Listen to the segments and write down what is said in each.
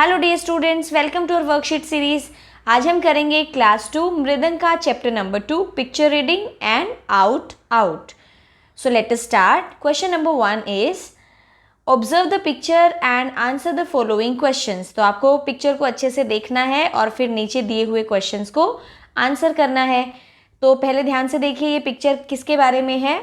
Hello dear students, welcome to our worksheet series. आज हम करेंगे क्लास 2 मृदंग का chapter number 2 picture reading and out. So let us start. Question number 1 is observe the picture and answer the following questions. तो आपको picture को अच्छे से देखना है और फिर नीचे दिए हुए क्वेश्चंस को आंसर करना है। तो पहले ध्यान से देखिए, ये पिक्चर किसके बारे में है।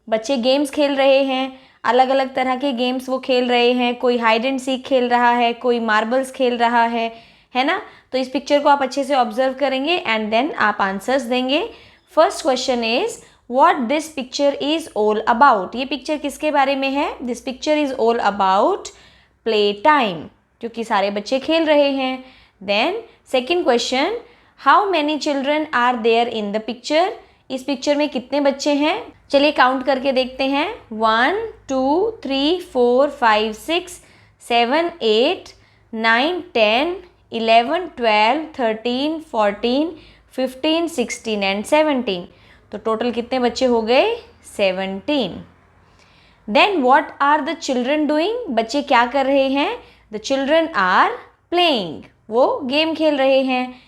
बच्चे गेम्स खेल रहे हैं, अलग अलग तरह के गेम्स वो खेल रहे हैं। कोई हाइड एंड सीक खेल रहा है, कोई मार्बल्स खेल रहा है ना। तो इस पिक्चर को आप अच्छे से ऑब्जर्व करेंगे एंड देन आप आंसर्स देंगे। First question is what this picture is all about. ये पिक्चर किसके बारे में है। This picture is all about play time, क्योंकि सारे बच्चे खेल रहे हैं। Then second question, how many children are there in the picture. इस पिक्चर में कितने बच्चे हैं। चलिए काउंट करके देखते हैं। 1 2 3 4 5 6 7 8 9 10 11 12 13 14 15 16 एंड 17। तो टोटल कितने बच्चे हो गए। 17। Then what are the children doing. बच्चे क्या कर रहे हैं। द चिल्ड्रन आर प्लेइंग, वो गेम खेल रहे हैं।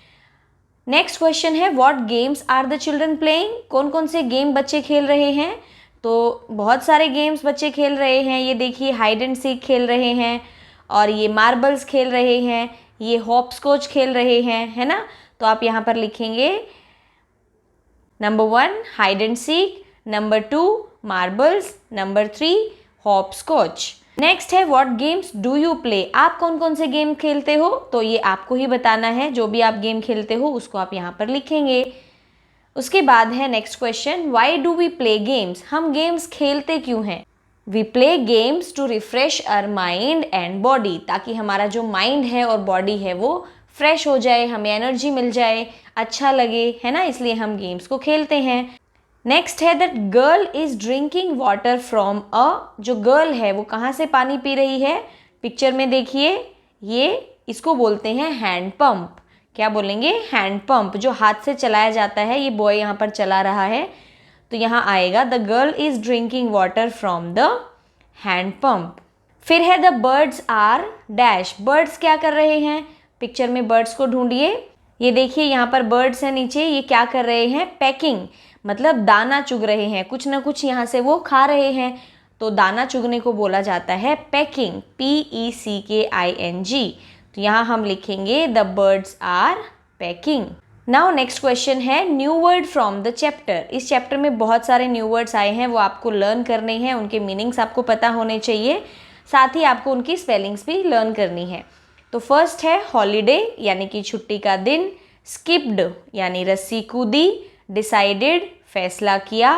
नेक्स्ट क्वेश्चन है what games are the children playing. कौन कौन से गेम बच्चे खेल रहे हैं। तो बहुत सारे गेम्स बच्चे खेल रहे हैं। ये देखिए, हाइड एंड सीक खेल रहे हैं, और ये मार्बल्स खेल रहे हैं, ये हॉपस्कॉच खेल रहे हैं, है ना। तो आप यहाँ पर लिखेंगे number 1 hide and seek, number 2 marbles, number 3 hopscotch. Next है what games do you play. आप कौन कौन से गेम खेलते हो। तो ये आपको ही बताना है। जो भी आप गेम खेलते हो उसको आप यहाँ पर लिखेंगे। उसके बाद है next question, why do we play games. हम गेम्स खेलते क्यों हैं। We play games to refresh our mind and body, ताकि हमारा जो माइंड है और बॉडी है वो फ्रेश हो जाए, हमें एनर्जी मिल जाए, अच्छा लगे, है ना। इसलिए हम गेम्स को खेलते हैं। नेक्स्ट है that girl is drinking water from a. जो गर्ल है वो कहाँ से पानी पी रही है। पिक्चर में देखिए, ये इसको बोलते हैं हैंड पंप। क्या बोलेंगे। हैंड पंप, जो हाथ से चलाया जाता है। ये बॉय यहाँ पर चला रहा है, तो यहाँ आएगा the girl is drinking water from the hand pump. फिर है the birds are dash. Birds क्या कर रहे हैं। पिक्चर में बर्ड्स को ढूंढिए। ये देखिए, यहाँ पर बर्ड्स हैं नीचे। ये क्या कर रहे हैं। पैकिंग, मतलब दाना चुग रहे हैं। कुछ ना कुछ यहाँ से वो खा रहे हैं, तो दाना चुगने को बोला जाता है पैकिंग, PECKING। तो यहाँ हम लिखेंगे the birds are packing. Now next question है new word from the chapter. इस चैप्टर में बहुत सारे न्यू वर्ड्स आए हैं, वो आपको लर्न करने हैं। उनके मीनिंग्स आपको पता होने चाहिए, साथ ही आपको उनकी स्पेलिंग्स भी लर्न करनी है। तो फर्स्ट है हॉलीडे, यानी कि छुट्टी का दिन। स्किप्ड, यानी रस्सी कूदी। डिसाइडेड, फैसला किया।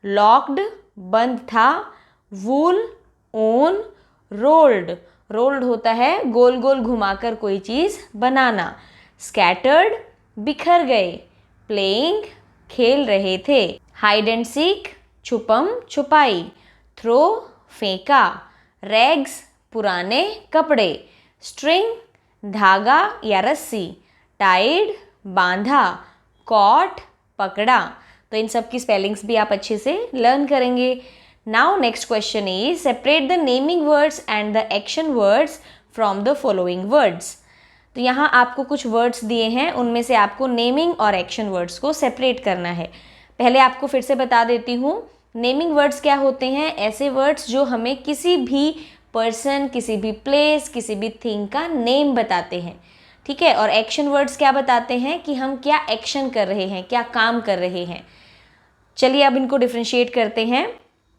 लॉक्ड, बंद था। वूल, ऊन। रोल्ड, रोल्ड होता है गोल गोल घुमाकर कोई चीज़ बनाना। स्कैटर्ड, बिखर गए। प्लेइंग, खेल रहे थे। हाइड एंड सीक, छुपम छुपाई। थ्रो, फेंका। रैग्स, पुराने कपड़े। स्ट्रिंग, धागा या रस्सी। टाइड, बांधा। कॉट, पकड़ा। तो इन सब की स्पेलिंग्स भी आप अच्छे से लर्न करेंगे। Now next question is separate the naming words and the action words from the following words. तो यहाँ आपको कुछ वर्ड्स दिए हैं, उनमें से आपको नेमिंग और एक्शन वर्ड्स को सेपरेट करना है। पहले आपको फिर से बता देती हूँ। नेमिंग वर्ड्स क्या होते हैं। ऐसे वर्ड्स जो हमें किसी भी पर्सन, किसी भी प्लेस, किसी भी थिंग का नेम बताते हैं, ठीक है। और एक्शन वर्ड्स क्या बताते हैं कि हम क्या एक्शन कर रहे हैं, क्या काम कर रहे हैं। चलिए अब इनको डिफ्रेंशिएट करते हैं।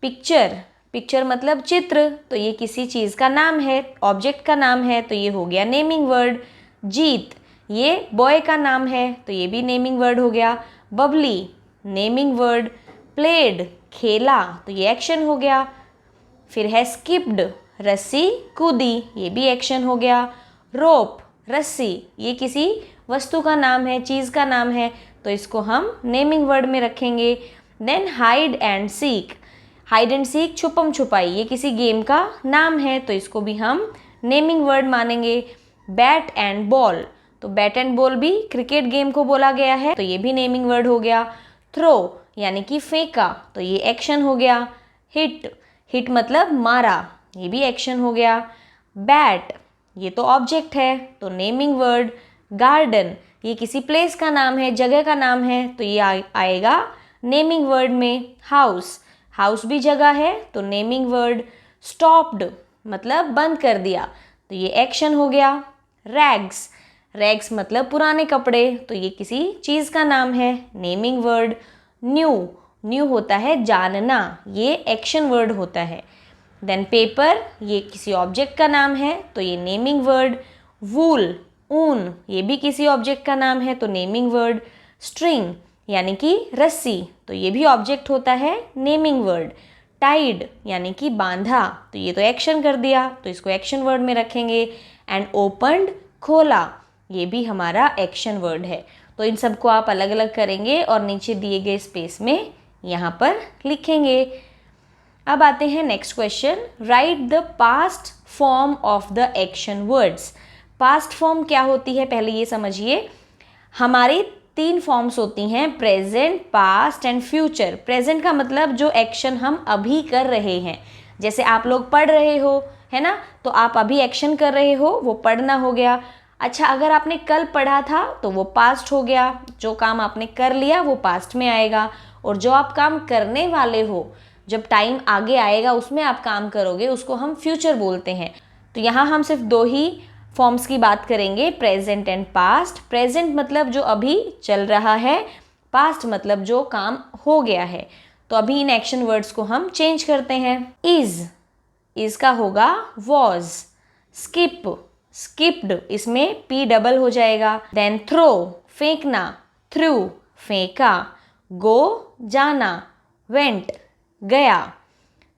पिक्चर, पिक्चर मतलब चित्र, तो ये किसी चीज़ का नाम है, ऑब्जेक्ट का नाम है, तो ये हो गया नेमिंग वर्ड। जीत, ये बॉय का नाम है, तो ये भी नेमिंग वर्ड हो गया। Babli, naming word. प्लेड, खेला, तो ये एक्शन हो गया। फिर है स्किप्ड, रस्सी कूदी, ये भी एक्शन हो गया। रोप, रस्सी, ये किसी वस्तु का नाम है, चीज़ का नाम है, तो इसको हम नेमिंग वर्ड में रखेंगे। Then hide and seek, hide and seek छुपम छुपाई, ये किसी गेम का नाम है, तो इसको भी हम नेमिंग वर्ड मानेंगे। बैट एंड बॉल, तो बैट एंड बॉल भी क्रिकेट गेम को बोला गया है, तो ये भी नेमिंग वर्ड हो गया। थ्रो, यानी कि फेंका, तो ये एक्शन हो गया। हिट, हिट मतलब मारा, ये भी एक्शन हो गया। बैट, ये तो ऑब्जेक्ट है तो नेमिंग वर्ड। गार्डन, ये किसी प्लेस का नाम है, जगह का नाम है, तो ये आएगा नेमिंग वर्ड में। हाउस, हाउस भी जगह है तो नेमिंग वर्ड। स्टॉप्ड मतलब बंद कर दिया, तो ये एक्शन हो गया। रैग्स, रैग्स मतलब पुराने कपड़े, तो ये किसी चीज़ का नाम है, नेमिंग वर्ड। न्यू, न्यू होता है जानना, ये एक्शन वर्ड होता है। देन पेपर, ये किसी ऑब्जेक्ट का नाम है तो ये नेमिंग वर्ड। वूल, ऊन, ये भी किसी ऑब्जेक्ट का नाम है तो नेमिंग वर्ड। स्ट्रिंग यानी कि रस्सी, तो ये भी ऑब्जेक्ट होता है, नेमिंग वर्ड। टाइड यानी कि बांधा, तो ये तो एक्शन कर दिया तो इसको एक्शन वर्ड में रखेंगे। एंड ओपन्ड, खोला, ये भी हमारा एक्शन वर्ड है। तो इन सबको आप अलग अलग करेंगे और नीचे दिए गए स्पेस में यहाँ पर लिखेंगे। अब आते हैं next question. Right the past form of the action words. Past form क्या होती है पहले ये समझिए। हमारी 3 फॉर्म्स होती हैं, present, past and future. Present का मतलब जो एक्शन हम अभी कर रहे हैं, जैसे आप लोग पढ़ रहे हो, है ना, तो आप अभी एक्शन कर रहे हो, वो पढ़ना हो गया। अच्छा, अगर आपने कल पढ़ा था तो वो पास्ट हो गया, जो काम आपने कर लिया वो पास्ट में आएगा। और जो आप काम करने वाले हो, जब टाइम आगे आएगा उसमें आप काम करोगे, उसको हम फ्यूचर बोलते हैं। तो यहाँ हम सिर्फ 2 ही फॉर्म्स की बात करेंगे, प्रेजेंट एंड पास्ट। प्रेजेंट मतलब जो अभी चल रहा है, पास्ट मतलब जो काम हो गया है। तो अभी इन एक्शन वर्ड्स को हम चेंज करते हैं। इज का होगा वॉज। स्किप, स्किप्ड, इसमें पी डबल हो जाएगा। देन थ्रो, फेंकना, थ्रू, फेंका। गो, जाना, वेंट, गया।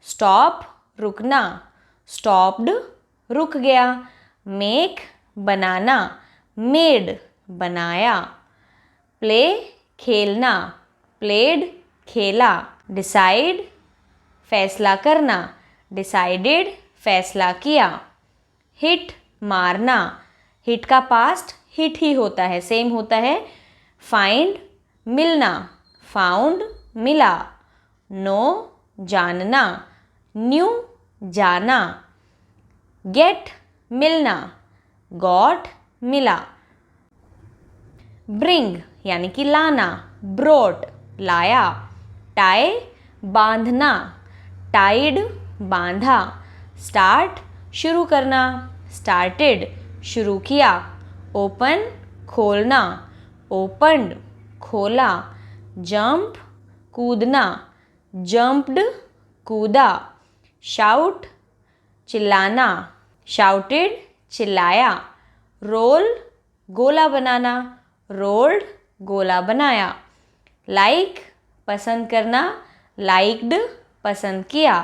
स्टॉप, रुकना, स्टॉप्ड, रुक गया। मेक, बनाना, मेड, बनाया। प्ले, खेलना, प्लेड, खेला। डिसाइड, फैसला करना, डिसाइडेड, फैसला किया। हिट, मारना, हिट का पास्ट हिट ही होता है, सेम होता है। फाइंड, मिलना, फाउंड, मिला। नो, जानना, न्यू, जाना। गेट, मिलना, गॉट, मिला। ब्रिंग यानी कि लाना, ब्रोट, लाया। टाई, बांधना, टाइड, बांधा। स्टार्ट, शुरू करना, स्टार्टेड, शुरू किया। ओपन, खोलना, ओपन्ड, खोला। जंप, कूदना, जंप्ड, कूदा। शाउट, चिल्लाना, शाउटेड, चिल्लाया। रोल, गोला बनाना, रोल्ड, गोला बनाया। लाइक, पसंद करना, लाइक्ड, पसंद किया।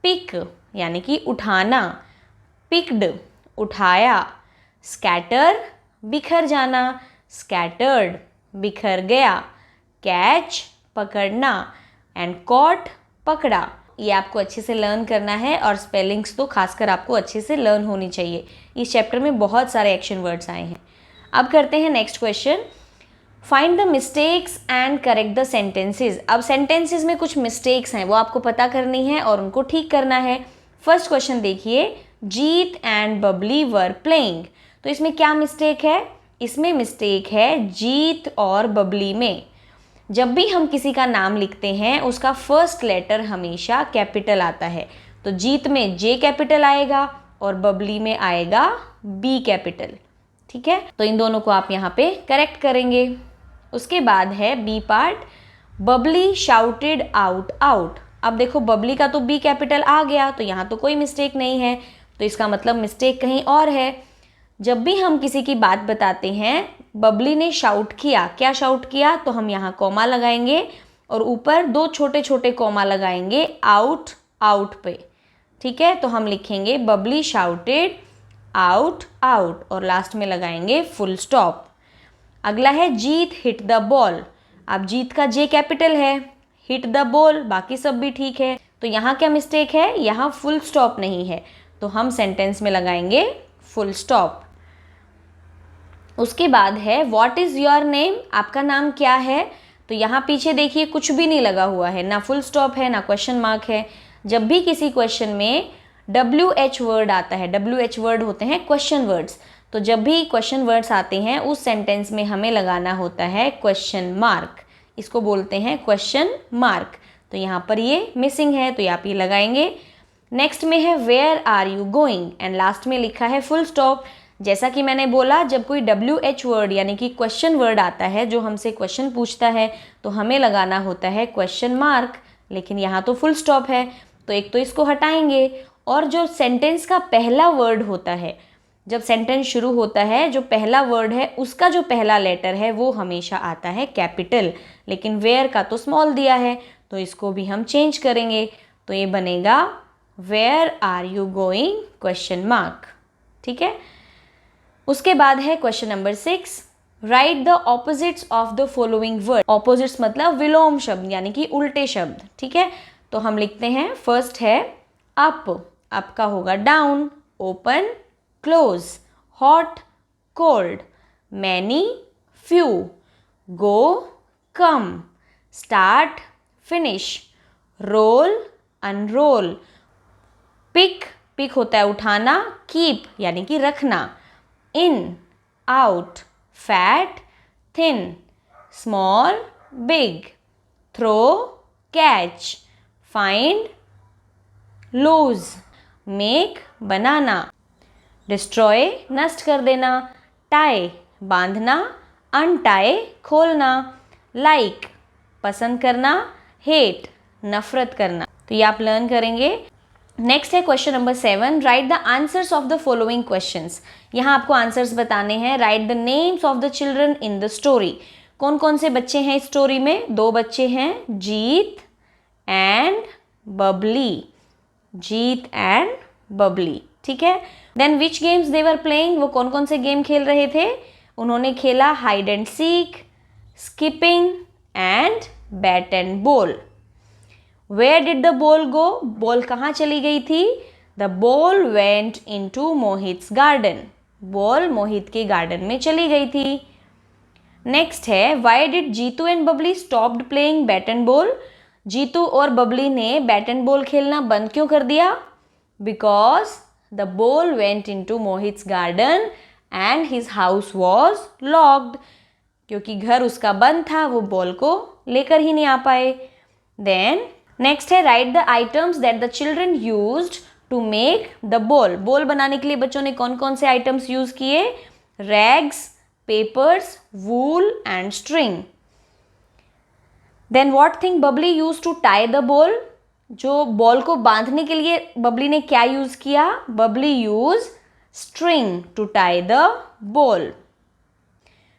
पिक यानी कि उठाना, पिक्ड, उठाया। स्कैटर, बिखर जाना, स्कैटर्ड, बिखर गया। कैच, पकड़ना, एंड कॉट, पकड़ा। ये आपको अच्छे से लर्न करना है और स्पेलिंग्स तो खासकर आपको अच्छे से लर्न होनी चाहिए। इस चैप्टर में बहुत सारे एक्शन वर्ड्स आए हैं। अब करते हैं next question. Find the mistakes and correct the sentences. अब सेंटेंसेस में कुछ मिस्टेक्स हैं, वो आपको पता करनी है और उनको ठीक करना है। फर्स्ट क्वेश्चन देखिए, जीत एंड बबली वर प्लेइंग। तो इसमें क्या मिस्टेक है? इसमें मिस्टेक है जीत और बबली में। जब भी हम किसी का नाम लिखते हैं उसका फर्स्ट लेटर हमेशा कैपिटल आता है। तो जीत में जे कैपिटल आएगा और बबली में आएगा बी कैपिटल। ठीक है, तो इन दोनों को आप यहाँ पे करेक्ट करेंगे। उसके बाद है B part, Bubbly shouted out out. अब देखो बबली का तो बी कैपिटल आ गया तो यहाँ तो कोई मिस्टेक नहीं है, तो इसका मतलब मिस्टेक कहीं और है। जब भी हम किसी की बात बताते हैं, बबली ने शाउट किया, क्या शाउट किया, तो हम यहाँ कॉमा लगाएंगे और ऊपर 2 छोटे छोटे कॉमा लगाएंगे आउट आउट पे। ठीक है, तो हम लिखेंगे बबली शाउटेड आउट आउट और लास्ट में लगाएंगे फुल स्टॉप। अगला है जीत हिट द बॉल। अब जीत का जे कैपिटल है, हिट द बॉल, बाकी सब भी ठीक है। तो यहाँ क्या मिस्टेक है, यहाँ फुल स्टॉप नहीं है, तो हम सेंटेंस में लगाएंगे फुल स्टॉप। उसके बाद है व्हाट इज़ योर नेम, आपका नाम क्या है। तो यहाँ पीछे देखिए कुछ भी नहीं लगा हुआ है, ना फुल स्टॉप है ना क्वेश्चन मार्क है। जब भी किसी क्वेश्चन में WH वर्ड आता है, WH वर्ड होते हैं क्वेश्चन वर्ड्स। तो जब भी क्वेश्चन वर्ड्स आते हैं उस सेंटेंस में हमें लगाना होता है क्वेश्चन मार्क, इसको बोलते हैं क्वेश्चन मार्क। तो यहाँ पर ये मिसिंग है तो आप ये लगाएंगे। नेक्स्ट में है where are you going and last में लिखा है फुल स्टॉप। जैसा कि मैंने बोला, जब कोई WH वर्ड यानी कि क्वेश्चन वर्ड आता है जो हमसे क्वेश्चन पूछता है तो हमें लगाना होता है क्वेश्चन मार्क, लेकिन यहाँ तो फुल स्टॉप है तो एक तो इसको हटाएंगे। और जो सेंटेंस का पहला वर्ड होता है, जब सेंटेंस शुरू होता है, जो पहला वर्ड है उसका जो पहला लेटर है वो हमेशा आता है कैपिटल, लेकिन वेयर का तो स्मॉल दिया है तो इसको भी हम चेंज करेंगे। तो ये बनेगा where are you going question mark. ठीक है। उसके बाद है question number 6, write the opposites of the following word. Opposites मतलब विलोम शब्द यानी कि उल्टे शब्द। ठीक है। तो हम लिखते हैं, फर्स्ट है अप, अप का होगा down, open close, hot cold, many few, go come, start finish, roll unroll, pick, pick होता है उठाना, कीप यानी कि रखना, in out, fat thin, small big, throw catch, find lose, make बनाना, डिस्ट्रॉय नष्ट कर देना, टाई बांधना, अनटाई खोलना, लाइक पसंद करना, हेट नफरत करना। तो ये आप लर्न करेंगे। नेक्स्ट है question number 7, right the answers of the following questions. यहाँ आपको आंसर्स बताने हैं। Right the names of the children in the story. कौन कौन से बच्चे हैं इस स्टोरी में? 2 बच्चे हैं, जीत एंड बबली, जीत एंड बबली। ठीक है। Then which games they were playing, वो कौन कौन से गेम खेल रहे थे? उन्होंने खेला hide and seek, skipping and bat and ball. Where did the ball go, ball कहाँ चली गई थी? The ball went into Mohit's garden, ball Mohit के गार्डन में चली गई थी। नेक्स्ट है, why did Jitu and Bubbly stopped playing bat and ball. Jitu और बबली ने बैट एंड बॉल खेलना बंद क्यों कर दिया? Because the ball went into Mohit's garden and his house was locked, क्योंकि घर उसका बंद था, वो बॉल को लेकर ही नहीं आ पाए। देन नेक्स्ट है, right the items that the children used to make the ball. Ball बनाने के लिए बच्चों ने कौन कौन से आइटम्स यूज किए? Rags, papers, wool and string. Then what thing Bubbly use to tie the ball. जो बॉल को बांधने के लिए बबली ने क्या यूज किया? Bubbly use string to tie the ball.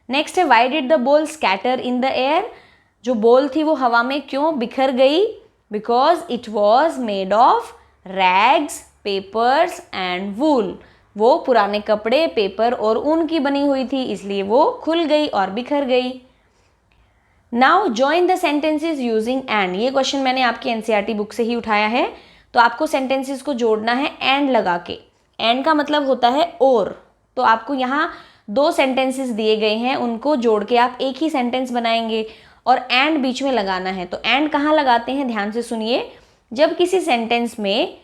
Next है, why did the ball scatter in the air. जो बॉल थी वो हवा में क्यों बिखर गई? Because it was made of rags, papers and wool. वो पुराने कपड़े, पेपर और ऊन की बनी हुई थी, इसलिए वो खुल गई और बिखर गई। Now join the sentences using and. ये क्वेश्चन मैंने आपकी एनसीईआरटी बुक से ही उठाया है। तो आपको सेंटेंसेस को जोड़ना है एंड लगा के। एंड का मतलब होता है और। तो आपको यहाँ 2 सेंटेंसेस दिए गए हैं, उनको जोड़ के आप एक ही सेंटेंस बनाएंगे और एंड बीच में लगाना है। तो एंड कहाँ लगाते हैं? ध्यान से सुनिए। जब किसी सेंटेंस में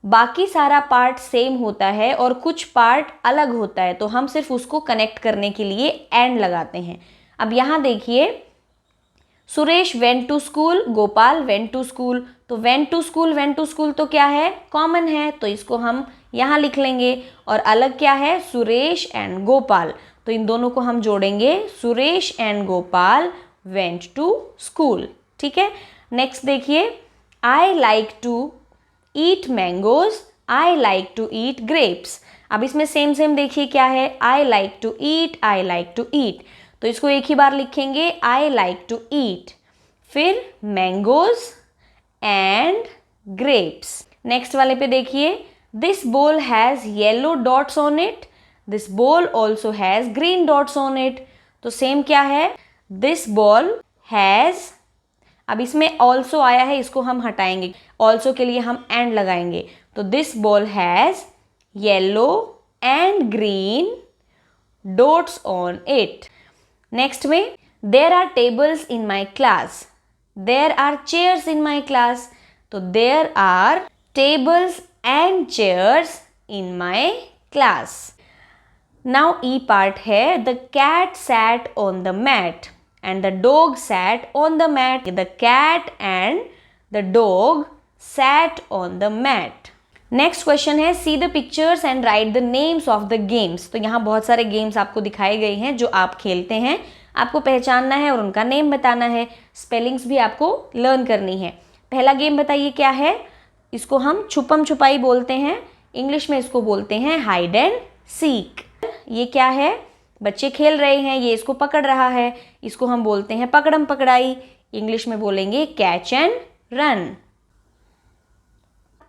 बाकी सारा पार्ट सेम होता है और कुछ पार्ट अलग होता है तो हम सिर्फ उसको कनेक्ट करने के लिए एंड लगाते हैं। अब यहाँ देखिए, Suresh went to school, Gopal went to school. तो वेंट टू स्कूल तो क्या है? कॉमन है, तो इसको हम यहाँ लिख लेंगे। और अलग क्या है? सुरेश एंड गोपाल। तो इन दोनों को हम जोड़ेंगे, Suresh and Gopal went to school. ठीक है। नेक्स्ट देखिए, I like to eat mangoes, I like to eat grapes. अब इसमें सेम देखिए क्या है? I like to eat, I like to eat. तो इसको एक ही बार लिखेंगे, आई लाइक टू ईट, फिर मैंगोज एंड ग्रेप्स। नेक्स्ट वाले पे देखिए, this ball has yellow dots on it, this ball also has green dots on it. तो सेम क्या है? दिस बॉल हैज, अब इसमें ऑल्सो आया है, इसको हम हटाएंगे, ऑल्सो के लिए हम एंड लगाएंगे। तो this ball has yellow and green dots on it. Next में, there are tables in my class, there are chairs in my class. तो there are tables and chairs in my class. Now E part है the cat sat on the mat and the dog sat on the mat. The cat and the dog sat on the mat. Next question है see the pictures and write the names of the games. तो यहाँ बहुत सारे games आपको दिखाए गए हैं जो आप खेलते हैं, आपको पहचानना है और उनका नेम बताना है. स्पेलिंग्स भी आपको लर्न करनी है. पहला गेम बताइए क्या है. इसको हम छुपम छुपाई बोलते हैं, इंग्लिश में इसको बोलते हैं हाइड एंड सीक. ये क्या है, बच्चे खेल रहे हैं, ये इसको पकड़ रहा है, इसको हम बोलते हैं पकड़म पकड़ाई, इंग्लिश में बोलेंगे कैच एंड रन.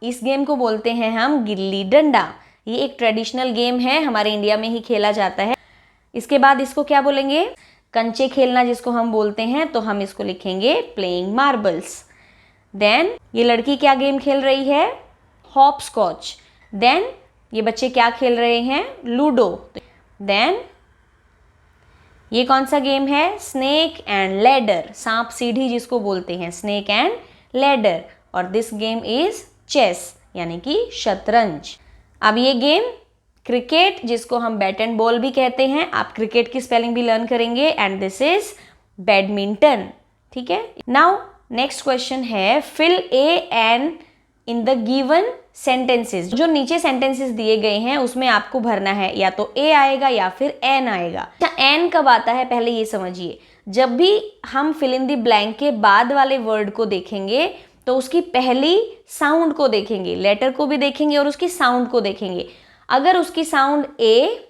इस गेम को बोलते हैं हम गिल्ली डंडा. ये एक ट्रेडिशनल गेम है, हमारे इंडिया में ही खेला जाता है. इसके बाद इसको क्या बोलेंगे, कंचे खेलना जिसको हम बोलते हैं, तो हम इसको लिखेंगे प्लेइंग मार्बल्स. देन ये लड़की क्या गेम खेल रही है, हॉप स्कॉच. देन ये बच्चे क्या खेल रहे हैं, लूडो. देन ये कौन सा गेम है, स्नेक एंड लैडर, सांप सीढ़ी जिसको बोलते हैं, स्नेक एंड लैडर. और दिस गेम इज चेस यानी कि शतरंज. अब ये गेम क्रिकेट जिसको हम बैट एंड बॉल भी कहते हैं, आप क्रिकेट की स्पेलिंग भी लर्न करेंगे. And this is badminton. ठीक है. नाउ नेक्स्ट क्वेश्चन है fill a an in the given sentences. जो नीचे सेंटेंसेस दिए गए हैं उसमें आपको भरना है, या तो ए आएगा या फिर एन आएगा. एन कब आता है पहले ये समझिए. जब भी हम फिल इन द ब्लैंक के बाद वाले वर्ड को देखेंगे तो उसकी पहली साउंड को देखेंगे, लेटर को भी देखेंगे और उसकी साउंड को देखेंगे. अगर उसकी sound A,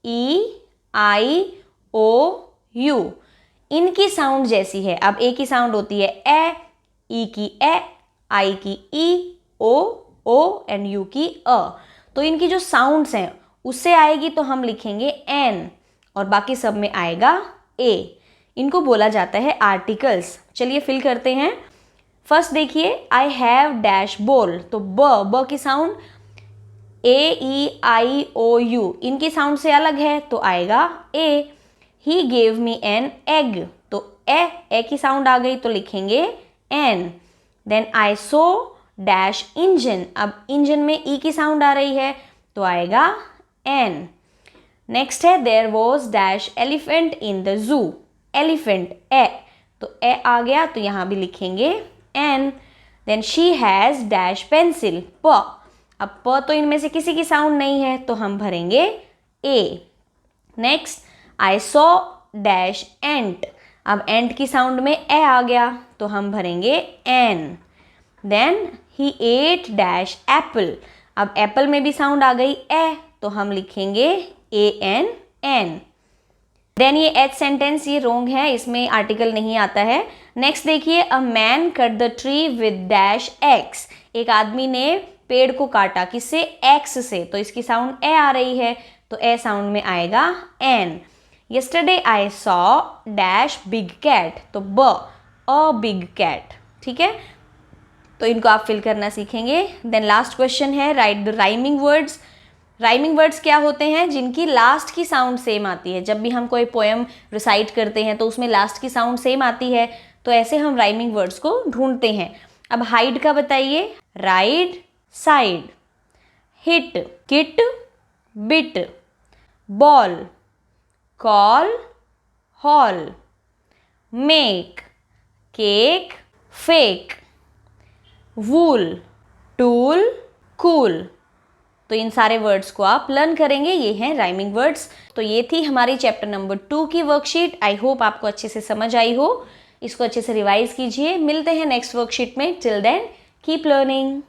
E, I, O, you, इनकी साउंड जैसी है, अब ए की साउंड होती है ए, ई की ए, आई की ई, ओ एंड यू की अ, तो इनकी जो साउंड्स हैं उससे आएगी तो हम लिखेंगे एन और बाकी सब में आएगा ए. इनको बोला जाता है आर्टिकल्स. चलिए फिल करते हैं. फर्स्ट देखिए आई हैव डैश बॉल, तो ब की sound A, E, I, O, you, इनकी साउंड से अलग है तो आएगा A. He gave me an egg, तो ए की साउंड आ गई तो लिखेंगे an. Then I saw dash engine, अब इंजन में ई की साउंड आ रही है तो आएगा एन. नेक्स्ट है there was dash elephant in the zoo, elephant A, तो ए आ गया तो यहाँ भी लिखेंगे an. Then she has dash pencil, प, अब प तो इनमें से किसी की साउंड नहीं है तो हम भरेंगे ए. नेक्स्ट आई सॉ डैश एंट, अब एंट की साउंड में ए आ गया तो हम भरेंगे an. Then he ate dash apple, अब एप्पल में भी साउंड आ गई ए तो हम लिखेंगे ए एन एन. देन ये एच सेंटेंस ये रोंग है, इसमें आर्टिकल नहीं आता है. नेक्स्ट देखिए a man cut the tree with dash x, एक आदमी ने पेड़ को काटा किससे, एक्स से, तो इसकी साउंड ए आ रही है तो ए साउंड में आएगा an. Yesterday I saw dash big cat, तो ब अ बिग कैट. ठीक है, तो इनको आप फिल करना सीखेंगे. देन लास्ट क्वेश्चन है right the rhyming words. Rhyming words क्या होते हैं, जिनकी लास्ट की साउंड सेम आती है. जब भी हम कोई पोएम रिसाइट करते हैं तो उसमें लास्ट की साउंड सेम आती है, तो ऐसे हम राइमिंग वर्ड्स को ढूंढते हैं. अब हाइड का बताइए. Ride, side, hit, kit, bit, ball, call, hall, make, cake, fake, wool, tool, cool. तो इन सारे वर्ड्स को आप लर्न करेंगे. ये हैं राइमिंग वर्ड्स. तो ये थी हमारी चैप्टर नंबर 2 की वर्कशीट. आई होप आपको अच्छे से समझ आई हो. इसको अच्छे से रिवाइज कीजिए. मिलते हैं नेक्स्ट वर्कशीट में. Till then keep learning.